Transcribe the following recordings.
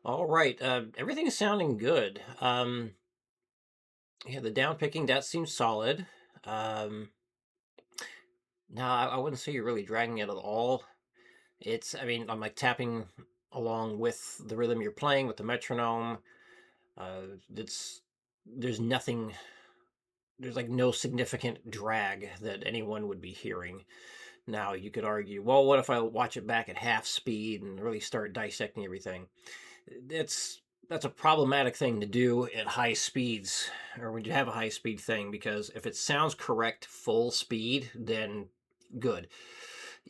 All right. Everything's sounding good. Yeah, the down picking that seems solid. Um, no, I wouldn't say you're really dragging it at all. I mean, I'm like tapping along with the rhythm you're playing with the metronome. It's there's nothing. There's like no significant drag that anyone would be hearing. Now you could argue, well, what if I watch it back at half speed and really start dissecting everything? It's that's a problematic thing to do at high speeds or when you have a high speed thing because if it sounds correct full speed, then good.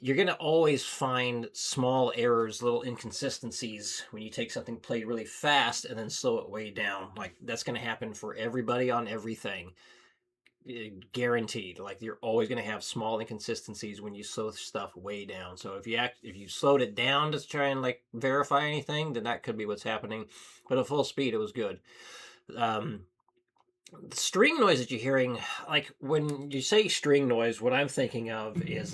You're going to always find small errors, little inconsistencies when you take something played really fast and then slow it way down. Like that's going to happen for everybody on everything. Guaranteed. Like you're always going to have small inconsistencies when you slow stuff way down. So if you slowed it down to try and like verify anything, then that could be what's happening. But at full speed, it was good. Um, the string noise that you're hearing, like when you say string noise, what I'm thinking of is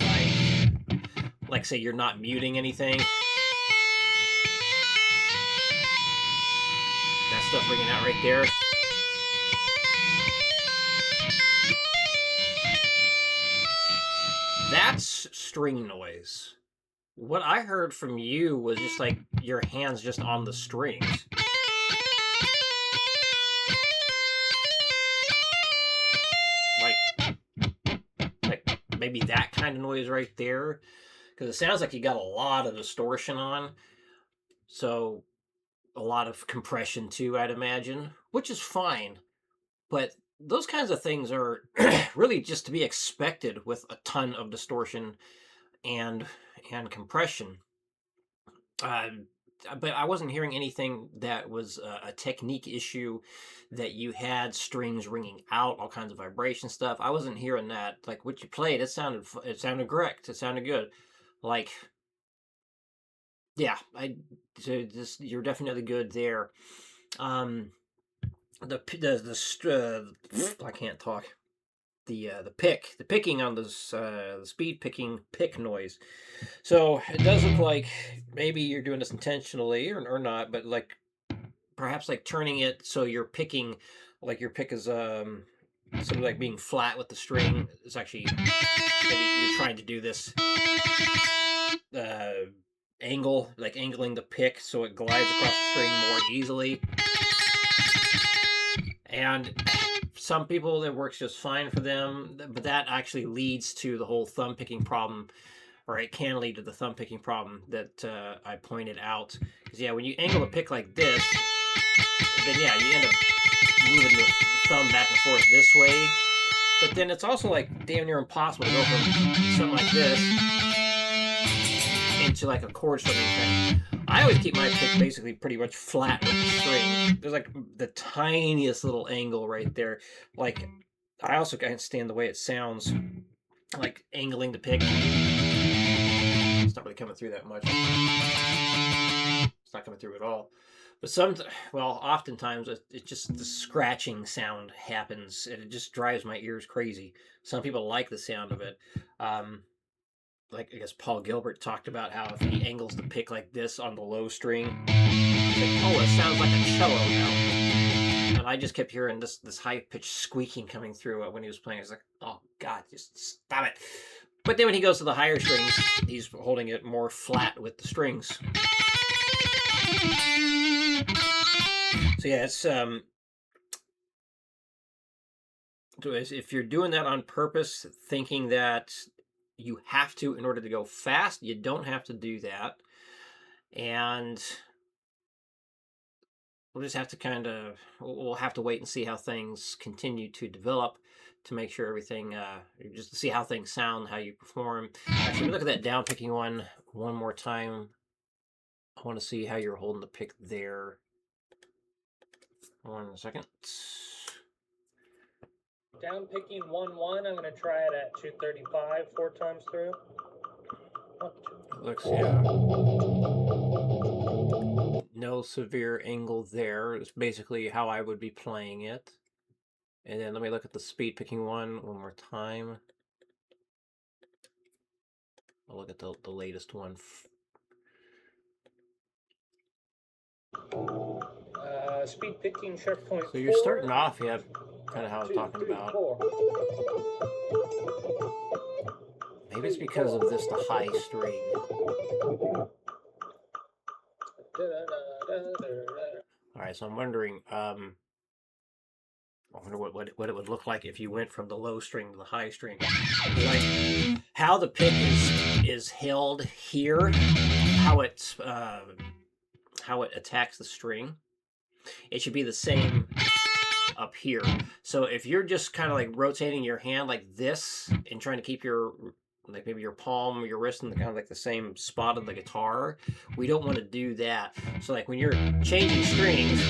like say you're not muting anything. That stuff ringing out right there. That's string noise. What I heard from you was just like your hands just on the strings. Like maybe that kind of noise right there. Because it sounds like you got a lot of distortion on. So a lot of compression too, I'd imagine, which is fine. But those kinds of things are really just to be expected with a ton of distortion and compression. Uh, but I wasn't hearing anything that was a technique issue that you had strings ringing out, all kinds of vibration stuff. I wasn't hearing that. Like what you played, it sounded correct. It sounded good. Like yeah, so this you're definitely good there. Um, I can't talk. The picking on this the speed picking pick noise. So it does look like maybe you're doing this intentionally or not, but like perhaps like turning it so you're picking like your pick is sort of like being flat with the string. It's actually maybe you're trying to do this uh angle, like angling the pick so it glides across the string more easily. And some people it works just fine for them, but that actually leads to the whole thumb picking problem, or it can lead to the thumb picking problem that I pointed out. Because yeah, when you angle a pick like this, then yeah, you end up moving the thumb back and forth this way. But then it's also like damn near impossible to go from something like this into like a chord strumming thing. I always keep my pick basically pretty much flat with the string. There's like the tiniest little angle right there. Like I also can't stand the way it sounds. Like angling the pick. It's not really coming through that much. It's not coming through at all. But oftentimes it just the scratching sound happens, and it just drives my ears crazy. Some people like the sound of it. Like I guess Paul Gilbert talked about how if he angles the pick like this on the low string, he's like, oh, it sounds like a cello now. And I just kept hearing this high pitched squeaking coming through when he was playing. I was like, oh God, just stop it. But then when he goes to the higher strings, he's holding it more flat with the strings. So yeah, if you're doing that on purpose, thinking that you have to in order to go fast, you don't have to do that. And we'll just have to we'll have to wait and see how things continue to develop to make sure everything just to see how things sound, how you perform. Actually, look at that down picking one more time. I want to see how you're holding the pick there. 1 second. Down picking 1-1. I'm going to try it at 235 4 times through. 1, 2. Looks yeah. No severe angle there. It's basically how I would be playing it. And then let me look at the speed picking one more time. I'll look at the latest one. Speed picking checkpoint. So you're 4. starting off, yeah, kind of how I'm 2, talking 3, about. 4. Maybe it's because of this, the high string. All right, so I'm wondering, I wonder what it would look like if you went from the low string to the high string. Like how the pick is held here, how it attacks the string. It should be the same up here. So if you're just kind of like rotating your hand like this and trying to keep your like maybe your palm or your wrist in the kind of like the same spot of the guitar, we don't want to do that. So like when you're changing strings,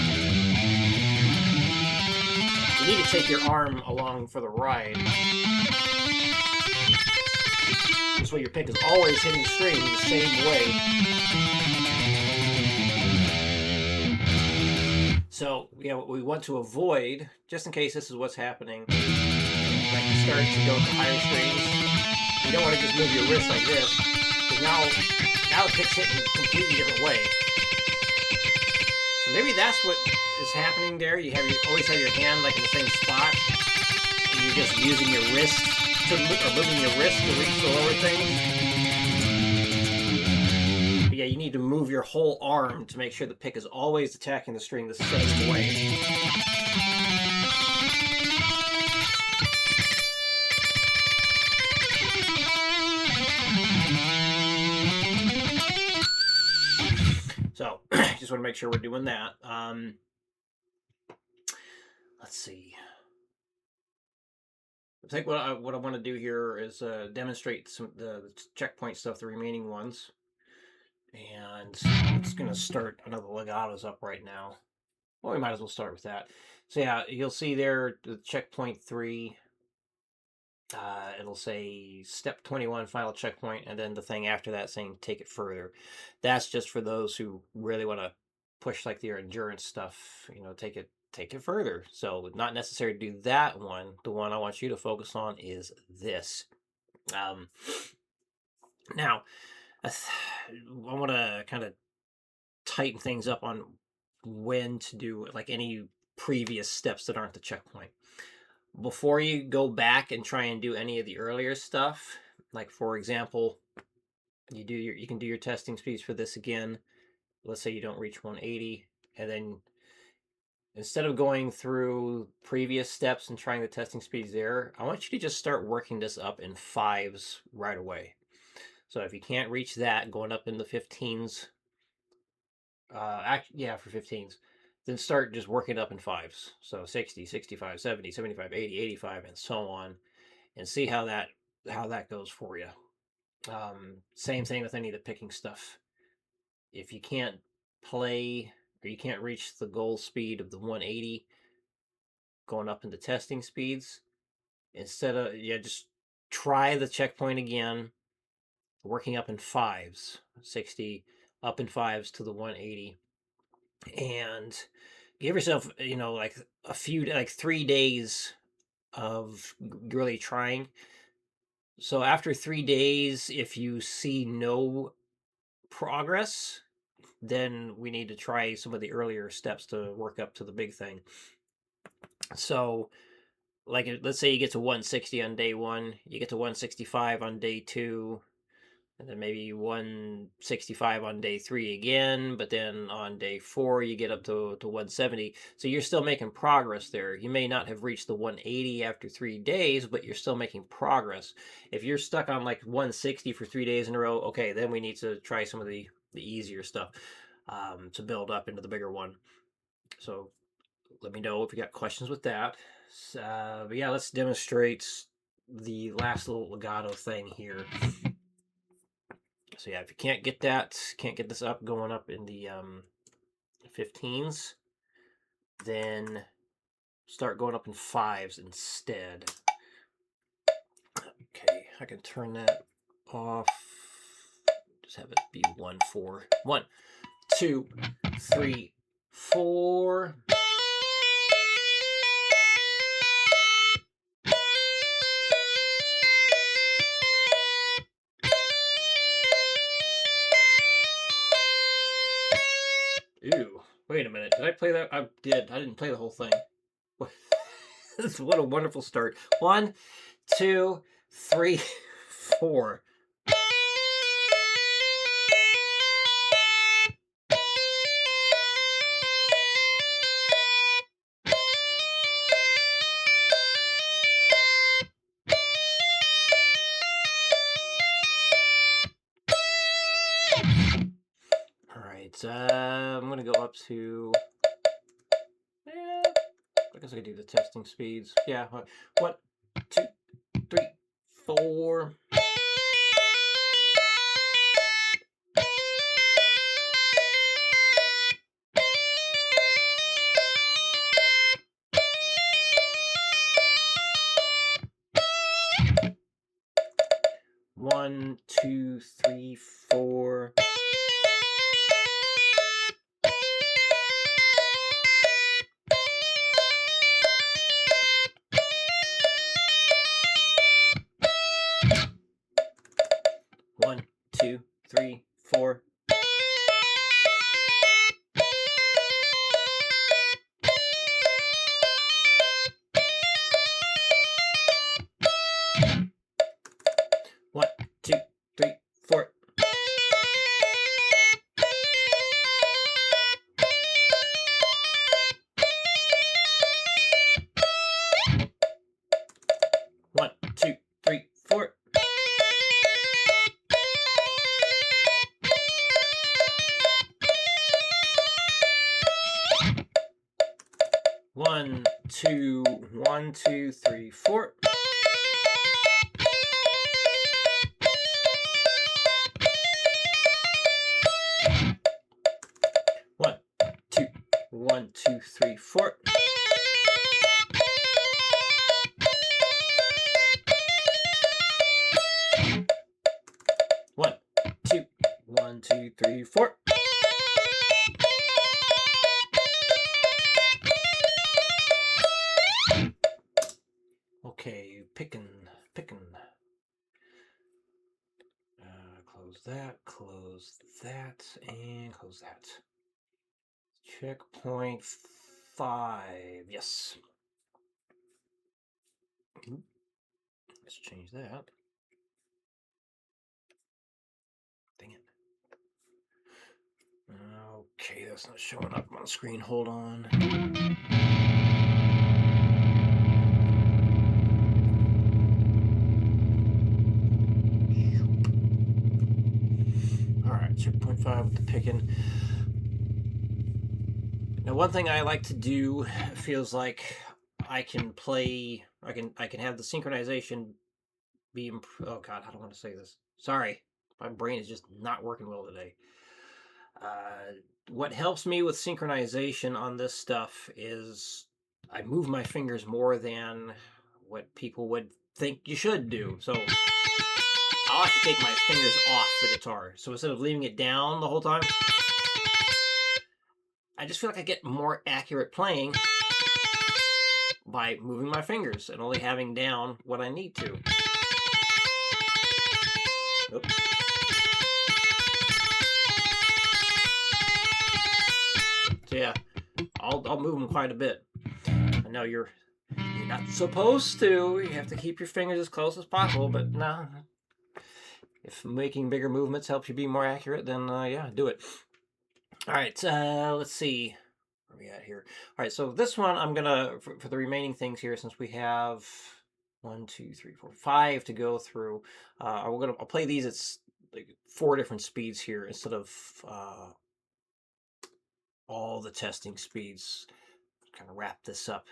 you need to take your arm along for the ride. This way your pick is always hitting strings the same way. So, yeah, what we want to avoid, just in case this is what's happening, like you start to go to higher strings, you don't want to just move your wrist like this, because now the pick's hitting a completely different way. So maybe that's what is happening there. You always have your hand like in the same spot, and you're just using your wrist or moving your wrist to reach the lower thing. But yeah, you need to move your whole arm to make sure the pick is always attacking the string the same way. So, just want to make sure we're doing that. Let's see. I think what I want to do here is demonstrate the checkpoint stuff, the remaining ones. And it's going to start another legatos up right now. Well, we might as well start with that. So yeah, you'll see there the checkpoint 3. It'll say step 21, final checkpoint, and then the thing after that saying take it further. That's just for those who really want to push like their endurance stuff, take it further. So not necessary to do that one. The one I want you to focus on is this. Now, I want to kind of tighten things up on when to do like any previous steps that aren't the checkpoint. Before you go back and try and do any of the earlier stuff, like for example, you can do your testing speeds for this again. Let's say you don't reach 180, and then instead of going through previous steps and trying the testing speeds there, I want you to just start working this up in 5s right away. So if you can't reach that, going up in the 15s, for 15s, then start just working up in 5s. So 60, 65, 70, 75, 80, 85, and so on, and see how that goes for you. Same thing with any of the picking stuff. If you can't play or you can't reach the goal speed of the 180 going up into testing speeds, instead of just try the checkpoint again, working up in 5s, 60 up in 5s to the 180, and give yourself like a few, like 3 days of really trying. So after 3 days, if you see no progress, then we need to try some of the earlier steps to work up to the big thing. So like let's say you get to 160 on day 1, you get to 165 on day 2, and then maybe 165 on day 3 again, but then on day 4 you get up to 170. So you're still making progress there. You may not have reached the 180 after 3 days, but you're still making progress. If you're stuck on like 160 for 3 days in a row, okay, then we need to try some of the easier stuff to build up into the bigger one. So let me know if you got questions with that. But yeah, let's demonstrate the last little legato thing here. So yeah, if you can't get this up going up in the 15s, then start going up in 5s instead. Okay, I can turn that off. Just have it be 1 4. 1 2 3 4. Ew, Wait a minute. Did I play that? I did. I didn't play the whole thing. What a wonderful start. 1, 2, 3, 4. All right. I'm gonna go up to. I guess I could do the testing speeds. Yeah. 1, 2, 3, 4. 1, 2, 3, 4. 1, 2, 3, 4. 1, 2, 3, 4. 1, 2, 3, 4. 1, 2, 1, 2, 3, 4. 1, 2, 1, 2, 3, 4. One, two, 1, 2, 3, 4. Okay, picking. Close that, and close that. Checkpoint 5. Yes. Let's change that. Dang it. Okay, that's not showing up on the screen. Hold on. All right, checkpoint 5 with the picking. Now, one thing I like to do feels like I can play. I can have the synchronization be. Oh God, I don't want to say this. Sorry, my brain is just not working well today. What helps me with synchronization on this stuff is I move my fingers more than what people would think you should do. So I'll actually take my fingers off the guitar. So instead of leaving it down the whole time, I just feel like I get more accurate playing by moving my fingers and only having down what I need to. Oops. So yeah, I'll move them quite a bit. I know you're not supposed to. You have to keep your fingers as close as possible, but no. If making bigger movements helps you be more accurate, then yeah, do it. All right, let's see. Where are we at here? All right, so this one I'm gonna for the remaining things here, since we have 1, 2, 3, 4, 5 to go through. I'll play these at like 4 different speeds here instead of all the testing speeds. Kind of wrap this up.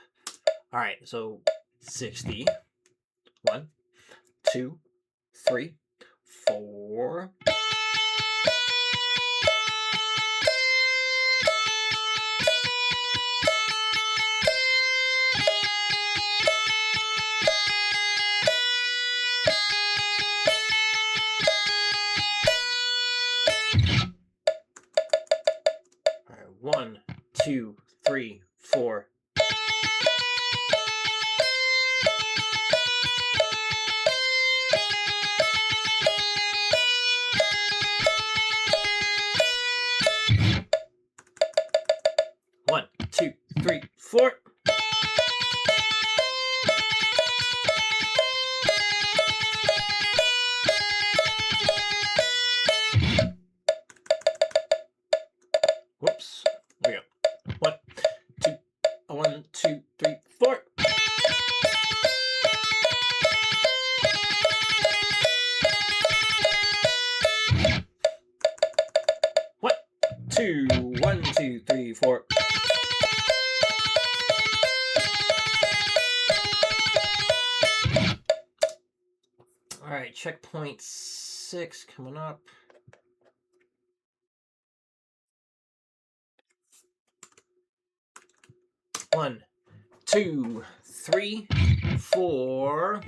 All right, so 60. 1, 2, 3, 4. 1, 2, 3, 4. 2, 3, 4. Whoops. There we go. 1, 2, 1, 2, 3, 4. One, two, 1, 2, 3, 4. All right, checkpoint 6 coming up. One, 2, 3, 4.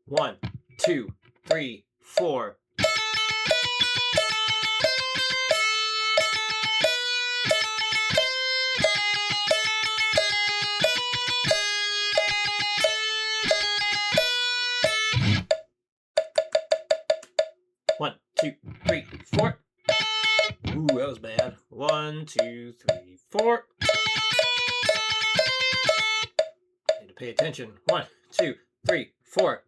One, 2, 3, 4. One, 2, 3, 4. Ooh, that was bad. 1, 2, 3, 4. Need to pay attention. 1, 2, 3, 4.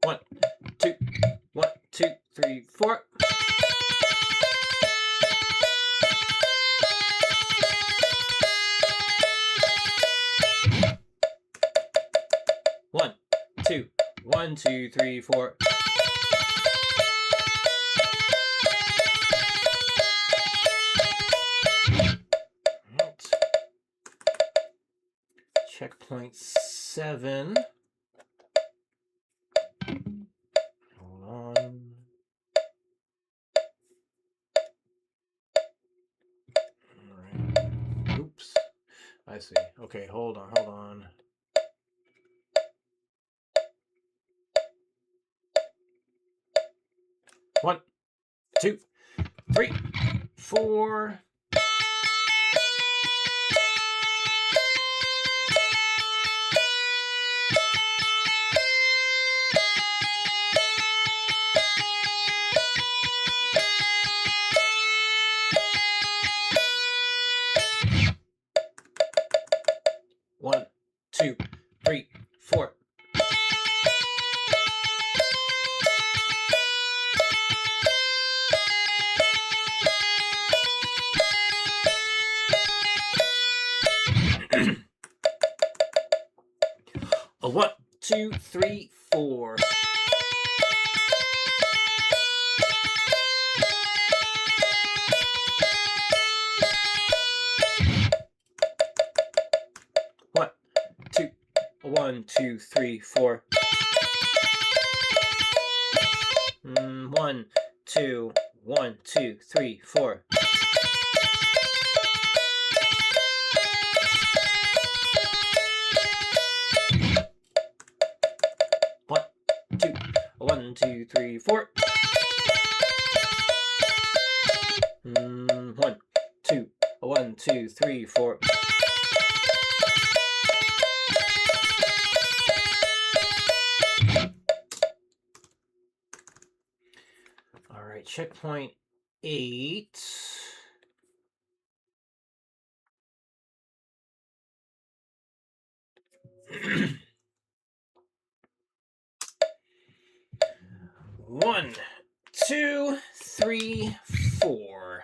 One, 2, 1, 2, 3, 4. One, 2, 1, 2, 3, 4. Right. Checkpoint 7. Hold on. All right. Oops. I see. Okay, hold on, hold on. One, 2, 3, 4. One, 2, 3, 4. A 1, 2, 3, 4. One, 2, 1, 2, 3, 4. 1, 2, 1, 2, 3, 4. One, 2, 1, 2, 3, 4. 1, 2, 1, 2, 3, 4. All right, checkpoint 8. One, 2, 3, 4.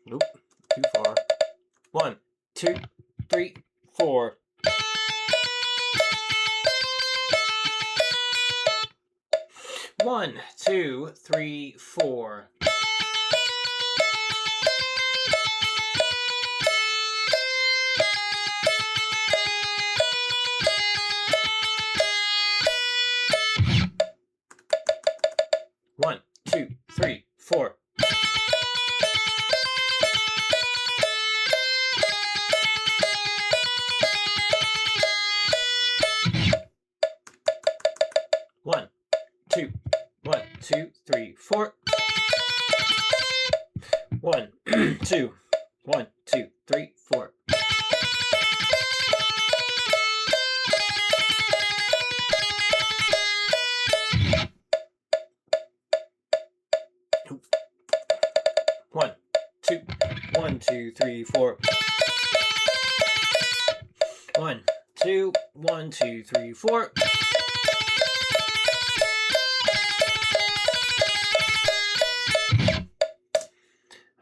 Nope, too far. 1, 2, 3, 4. One, 2, 3, 4. 2, 3, 4. One, two, 1, 2, 3, 4. 1, 2, 1, 2, 3, 4. Oop. 1, 2, 1, 2, 3, 4. 1, 2, 1, 2, 3, 4.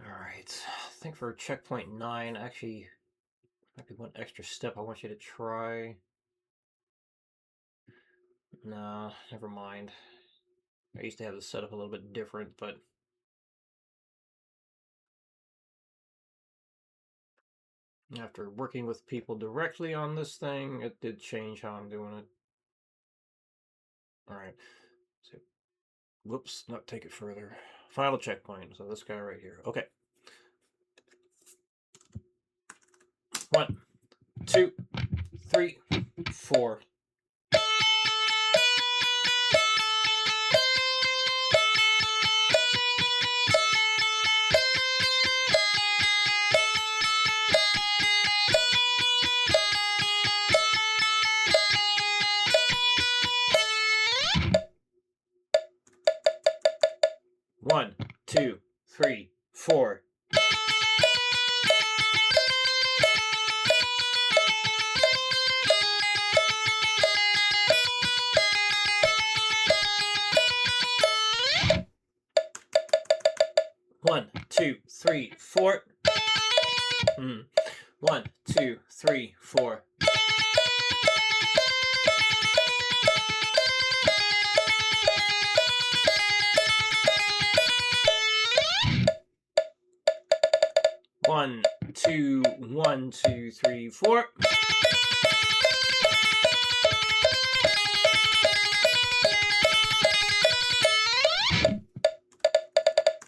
All right. I think for checkpoint 9, actually, might be one extra step I want you to try. No, never mind. I used to have this set up a little bit different, but after working with people directly on this thing, it did change how I'm doing it. All right. So, whoops, not take it further. Final checkpoint. So this guy right here. Okay. 1, 2, 3, 4. 1, 2, 3, 4. 1, 2, 3, 4. 1, 2, 3, 4. 1, 2, 1, 2, 3, 4.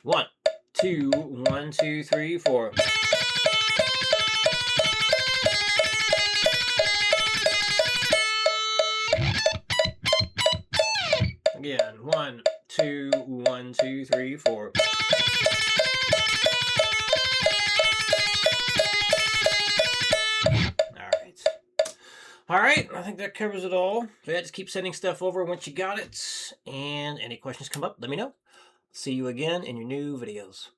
1, 2, 1, 2, 3, 4. Again, 1, 2, 1, 2, 3, 4. All right, I think that covers it all. So yeah, just keep sending stuff over once you got it. And any questions come up, let me know. See you again in your new videos.